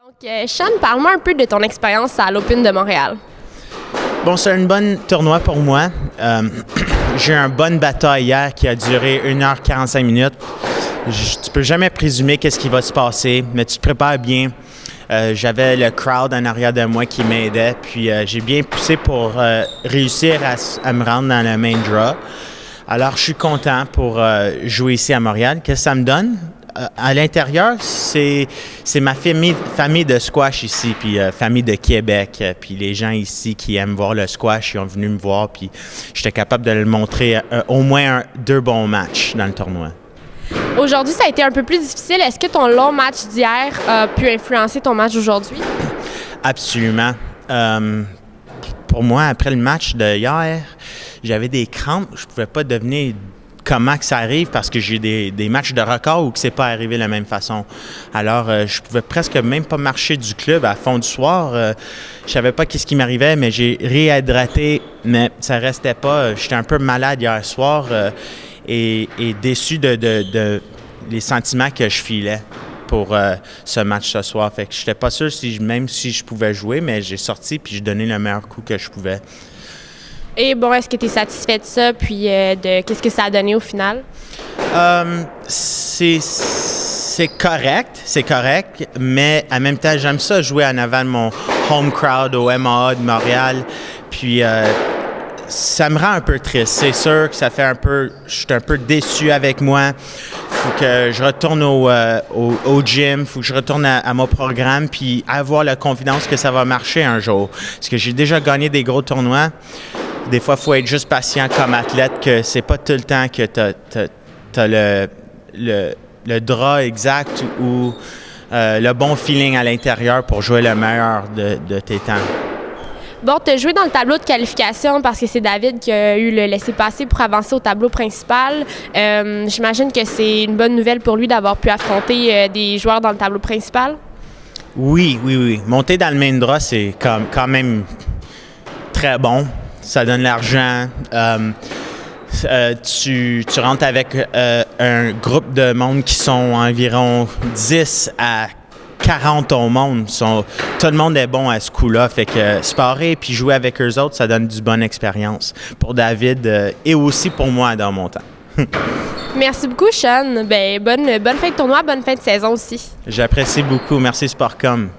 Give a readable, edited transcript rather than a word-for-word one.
Donc, Sean, parle-moi un peu de ton expérience à l'Open de Montréal. Bon, c'est un bon tournoi pour moi. J'ai eu une bonne bataille hier qui a duré 1h45 minutes. Tu peux jamais présumer qu'est-ce qui va se passer, mais tu te prépares bien. J'avais le crowd en arrière de moi qui m'aidait, puis j'ai bien poussé pour réussir à me rendre dans le main draw. Alors, je suis content pour jouer ici à Montréal. Qu'est-ce que ça me donne? À l'intérieur, c'est ma famille de squash ici, puis famille de Québec. Puis les gens ici qui aiment voir le squash, ils ont venu me voir, puis j'étais capable de le montrer au moins deux bons matchs dans le tournoi. Aujourd'hui, ça a été un peu plus difficile. Est-ce que ton long match d'hier a pu influencer ton match d'aujourd'hui? Absolument. Pour moi, après le match de hier, j'avais des crampes. Je pouvais pas devenir comment que ça arrive parce que j'ai des matchs de record où que c'est pas arrivé de la même façon. Alors, je pouvais presque même pas marcher du club à fond du soir. Je savais pas qu'est-ce qui m'arrivait, mais j'ai réhydraté, mais ça restait pas. J'étais un peu malade hier soir et déçu de les sentiments que je filais pour ce match ce soir. Fait que j'étais pas sûr même si je pouvais jouer, mais j'ai sorti puis j'ai donné le meilleur coup que je pouvais. Et bon, est-ce que tu es satisfait de ça, puis de qu'est-ce que ça a donné au final? C'est correct, mais en même temps, j'aime ça jouer en avant de mon home crowd au MAA de Montréal. Puis ça me rend un peu triste. C'est sûr que ça fait je suis un peu déçu avec moi. Faut que je retourne au gym, faut que je retourne à mon programme, puis avoir la confiance que ça va marcher un jour. Parce que j'ai déjà gagné des gros tournois. Des fois, il faut être juste patient comme athlète, que c'est pas tout le temps que tu as le drap exact ou le bon feeling à l'intérieur pour jouer le meilleur de tes temps. Bon, tu as joué dans le tableau de qualification parce que c'est David qui a eu le laissez-passer pour avancer au tableau principal. J'imagine que c'est une bonne nouvelle pour lui d'avoir pu affronter des joueurs dans le tableau principal. Oui. Monter dans le main draw, c'est quand même très bon. Ça donne l'argent. Tu rentres avec un groupe de monde qui sont environ 10 à 40 au monde. Tout le monde est bon à ce coup-là. Fait que sparer puis jouer avec eux autres, ça donne du bonne expérience pour David et aussi pour moi dans mon temps. Merci beaucoup, Sean. Bonne fin de tournoi, bonne fin de saison aussi. J'apprécie beaucoup. Merci Sportcom.